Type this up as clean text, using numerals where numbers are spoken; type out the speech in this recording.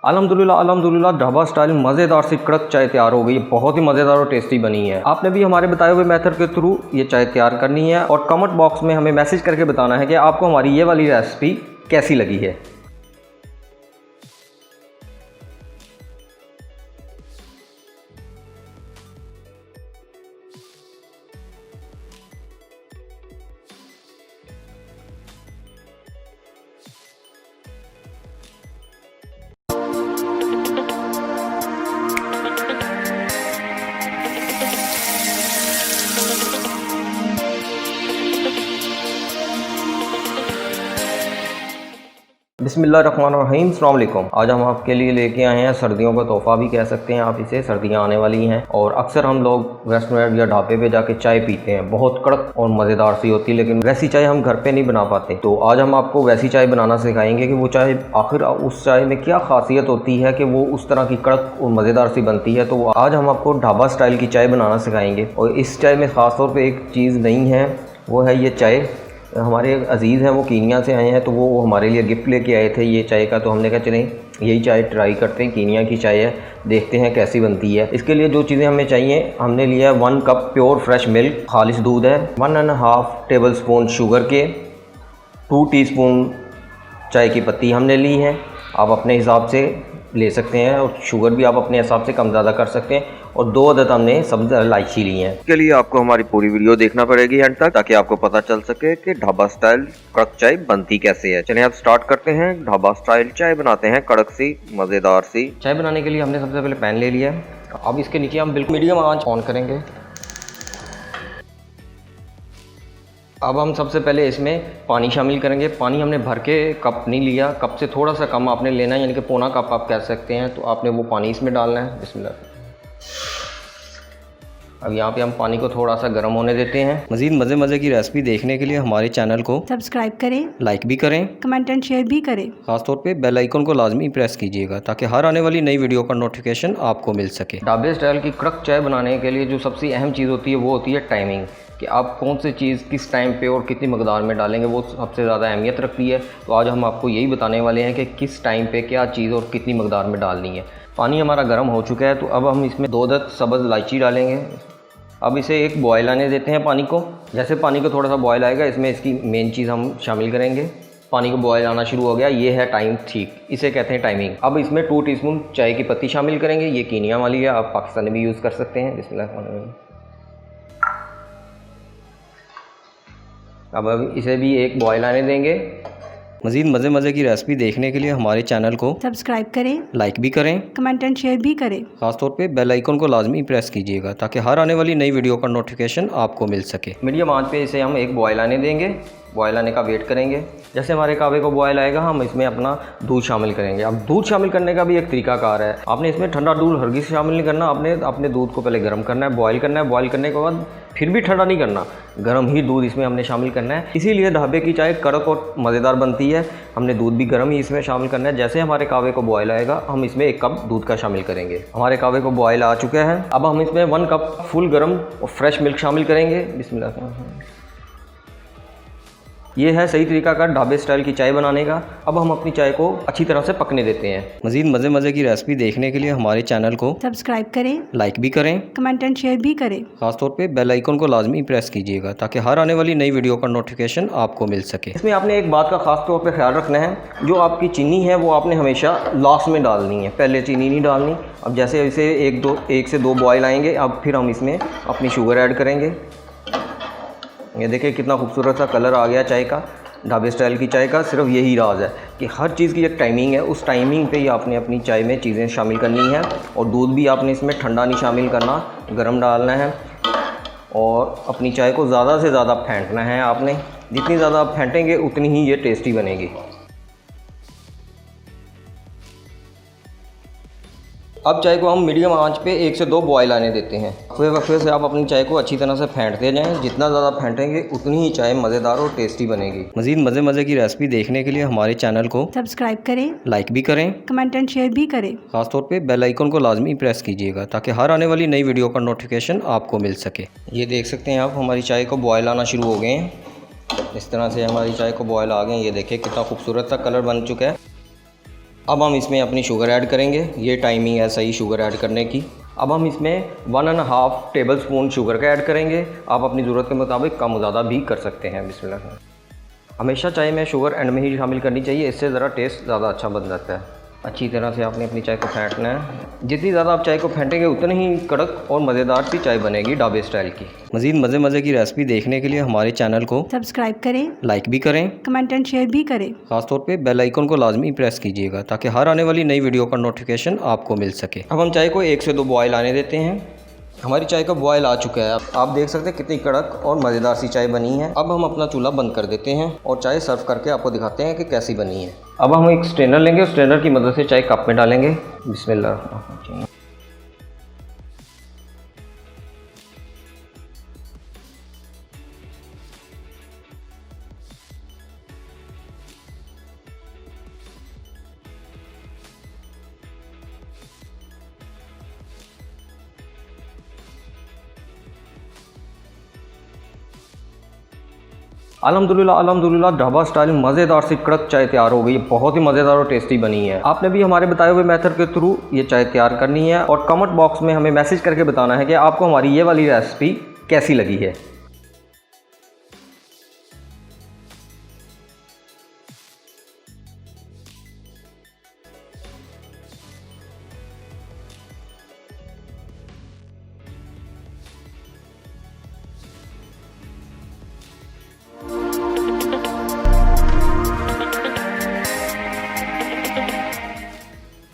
अल्हम्दुलिल्लाह अल्हम्दुलिल्लाह ढाबा स्टाइल मज़ेदार सी कड़क चाय तैयार हो गई। बहुत ही मज़ेदार और टेस्टी बनी है। आपने भी हमारे बताए हुए मेथड के थ्रू ये चाय तैयार करनी है और कमेंट बॉक्स में हमें मैसेज करके बताना है कि आपको हमारी ये वाली रेसिपी कैसी लगी है। बिस्मिल्लाहिर्रहमानिर्रहीम, अस्सलाम वालेकुम। आज हम आपके लिए लेके आए हैं सर्दियों का तोहफ़ा भी कह सकते हैं आप इसे। सर्दियां आने वाली हैं और अक्सर हम लोग रेस्टोरेंट या ढाबे पे जाके चाय पीते हैं। बहुत कड़क और मज़ेदार सी होती है, लेकिन वैसी चाय हम घर पे नहीं बना पाते। तो आज हम आपको वैसी चाय बनाना सिखाएंगे कि वो चाय आखिर उस चाय में क्या खासियत होती है कि वो उस तरह की कड़क और मज़ेदार सी बनती है। तो आज हम आपको ढाबा स्टाइल की चाय बनाना सिखाएँगे। और इस चाय में ख़ास तौर पर एक चीज़ नहीं है, वो है ये चाय। हमारे अजीज़ हैं वो कीनिया से आए हैं, तो वो हमारे लिए गिफ्ट लेके आए थे ये चाय का। तो हमने कहा चलें यही चाय ट्राई करते हैं। कीनिया की चाय है, देखते हैं कैसी बनती है। इसके लिए जो चीज़ें हमें चाहिए, हमने लिया 1 कप प्योर फ्रेश मिल्क, खालिश दूध है, 1.5 टेबल स्पून शुगर के, 2 टीस्पून चाय की पत्ती हमने ली है। आप अपने हिसाब से ले सकते हैं और शुगर भी आप अपने हिसाब से कम ज़्यादा कर सकते हैं। और 2 अदद हमने सब्ज़ इलायची ली हैं। इसके लिए आपको हमारी पूरी वीडियो देखना पड़ेगी एंड तक, ताकि आपको पता चल सके कि ढाबा स्टाइल कड़क चाय बनती कैसे है। चलिए अब स्टार्ट करते हैं। ढाबा स्टाइल चाय बनाते हैं, कड़क सी मज़ेदार सी। चाय बनाने के लिए हमने सबसे पहले पैन ले लिया। अब इसके नीचे हम बिल्कुल मीडियम आंच ऑन करेंगे। अब हम सबसे पहले इसमें पानी शामिल करेंगे। पानी हमने भर के कप नहीं लिया, कप से थोड़ा सा कम आपने लेना है, यानी कि पौना कप आप कह सकते हैं। तो आपने वो पानी इसमें डालना है। बिस्मिल्लाह। अब यहाँ पे हम पानी को थोड़ा सा गर्म होने देते हैं। मज़ीद मज़े की रेसिपी देखने के लिए हमारे चैनल को सब्सक्राइब करें, लाइक भी करें, कमेंट एंड शेयर भी करें। खासतौर पे बेल आइकन को लाजमी प्रेस कीजिएगा ताकि हर आने वाली नई वीडियो का नोटिफिकेशन आपको मिल सके। ढाबे स्टाइल की कड़क चाय बनाने के लिए जो सबसे अहम चीज़ होती है वो होती है टाइमिंग, कि आप कौन सी चीज़ किस टाइम पे और कितनी मकदार में डालेंगे, वो सबसे ज़्यादा अहमियत रखती है। तो आज हम आपको यही बताने वाले हैं कि किस टाइम पे क्या चीज़ और कितनी मकदार में डालनी है। पानी हमारा गर्म हो चुका है, तो अब हम इसमें 2 अदद सब्ज़ इलायची डालेंगे। अब इसे एक बॉयल आने देते हैं पानी को। जैसे पानी को थोड़ा सा बॉयल आएगा, इसमें इसकी मेन चीज़ हम शामिल करेंगे। पानी को बॉयल आना शुरू हो गया, ये है टाइम ठीक, इसे कहते हैं टाइमिंग। अब इसमें 2 टीस्पून चाय की पत्ती शामिल करेंगे। ये कीनिया वाली है, आप पाकिस्तानी भी यूज़ कर सकते हैं। बिस्मिल्लाह। अब इसे भी एक बॉयल आने देंगे। मज़ीद मज़े की रेसिपी देखने के लिए हमारे चैनल को सब्सक्राइब करें, लाइक भी करें, कमेंट एंड शेयर भी करें। खासतौर पे बेल आइकन को लाजमी प्रेस कीजिएगा ताकि हर आने वाली नई वीडियो का नोटिफिकेशन आपको मिल सके। मीडियम आंच पे इसे हम एक बॉयल आने देंगे। बॉयल आने का वेट करेंगे। जैसे हमारे कावे को बॉयल आएगा, हम इसमें अपना दूध शामिल करेंगे। अब दूध शामिल करने का भी एक तरीकाकार है। आपने इसमें ठंडा दूध हरगिज़ शामिल नहीं करना। आपने अपने दूध को पहले गर्म करना है, बॉयल करना है। बॉयल करने के बाद फिर भी ठंडा नहीं करना, गर्म ही दूध इसमें हमने शामिल करना है। इसीलिए ढाबे की चाय कड़क और मज़ेदार बनती है। हमने दूध भी गर्म ही इसमें शामिल करना है। जैसे हमारे कावे को बॉयल आएगा, हम इसमें 1 कप दूध का शामिल करेंगे। हमारे कावे को बॉयल आ चुका है। अब हम इसमें 1 कप फुल गर्म और फ्रेश मिल्क शामिल करेंगे। बिस्मिल्लाह। ये है सही तरीका का ढाबे स्टाइल की चाय बनाने का। अब हम अपनी चाय को अच्छी तरह से पकने देते हैं। मज़ीद मज़े की रेसिपी देखने के लिए हमारे चैनल को सब्सक्राइब करें, लाइक भी करें, कमेंट एंड शेयर भी करें। खासतौर पे बेल आइकन को लाजमी प्रेस कीजिएगा ताकि हर आने वाली नई वीडियो का नोटिफिकेशन आपको मिल सके। इसमें आपने एक बात का खास तौर पे ख्याल रखना है, जो आपकी चीनी है वो आपने हमेशा लास्ट में डालनी है, पहले चीनी नहीं डालनी। अब जैसे इसे 1 से 2 बॉयल आएंगे, अब फिर हम इसमें अपनी शुगर ऐड करेंगे। ये देखिए कितना खूबसूरत सा कलर आ गया चाय का। ढाबे स्टाइल की चाय का सिर्फ यही राज है कि हर चीज़ की एक टाइमिंग है। उस टाइमिंग पे ही आपने अपनी चाय में चीज़ें शामिल करनी है। और दूध भी आपने इसमें ठंडा नहीं शामिल करना, गर्म डालना है। और अपनी चाय को ज़्यादा से ज़्यादा फेंटना है आपने। जितनी ज़्यादा आप फेंटेंगे उतनी ही ये टेस्टी बनेगी। अब चाय को हम मीडियम आंच पे 1 से 2 बॉयल आने देते हैं। वक्फे से आप अपनी चाय को अच्छी तरह से फेंटते जाएं। जितना ज़्यादा फेंटेंगे उतनी ही चाय मज़ेदार और टेस्टी बनेगी। मज़ीद मज़े की रेसिपी देखने के लिए हमारे चैनल को सब्सक्राइब करें, लाइक भी करें, कमेंट एंड शेयर भी करें। खासतौर पे बेल आइकन को लाजमी प्रेस कीजिएगा ताकि हर आने वाली नई वीडियो का नोटिफिकेशन आपको मिल सके। ये देख सकते हैं आप, हमारी चाय को बॉयल आना शुरू हो गए हैं। इस तरह से हमारी चाय को बॉयल आ गए हैं। ये देखिए कितना खूबसूरत सा कलर बन चुका है। अब हम इसमें अपनी शुगर ऐड करेंगे। ये टाइमिंग है सही शुगर ऐड करने की। अब हम इसमें 1.5 टेबल स्पून शुगर का ऐड करेंगे। आप अपनी ज़रूरत के मुताबिक कम ज़्यादा भी कर सकते हैं। बिस्मिल्लाह। हमेशा चाय में शुगर एंड में ही शामिल करनी चाहिए, इससे ज़रा टेस्ट ज़्यादा अच्छा बन जाता है। अच्छी तरह से आपने अपनी चाय को फेंटना है। जितनी ज़्यादा आप चाय को फेंटेंगे उतनी ही कड़क और मज़ेदार सी चाय बनेगी ढाबे स्टाइल की। मज़ीद मज़े की रेसिपी देखने के लिए हमारे चैनल को सब्सक्राइब करें, लाइक भी करें, कमेंट एंड शेयर भी करें। खासतौर पे बेल आइकन को लाजमी प्रेस कीजिएगा ताकि हर आने वाली नई वीडियो का नोटिफिकेशन आपको मिल सके। अब हम चाय को 1 से 2 बॉयल आने देते हैं। हमारी चाय का बॉयल आ चुका है। आप देख सकते हैं कितनी कड़क और मज़ेदार सी चाय बनी है। अब हम अपना चूल्हा बंद कर देते हैं और चाय सर्व करके आपको दिखाते हैं कि कैसी बनी है। अब हम एक स्ट्रेनर लेंगे, उस स्ट्रेनर की मदद से चाय कप में डालेंगे। बिस्मिल्लाह। अल्हम्दुलिल्लाह ढाबा स्टाइल मज़ेदार सी कड़क चाय तैयार हो गई। बहुत ही मज़ेदार और टेस्टी बनी है। आपने भी हमारे बताए हुए मेथड के थ्रू ये चाय तैयार करनी है और कमेंट बॉक्स में हमें मैसेज करके बताना है कि आपको हमारी ये वाली रेसिपी कैसी लगी है।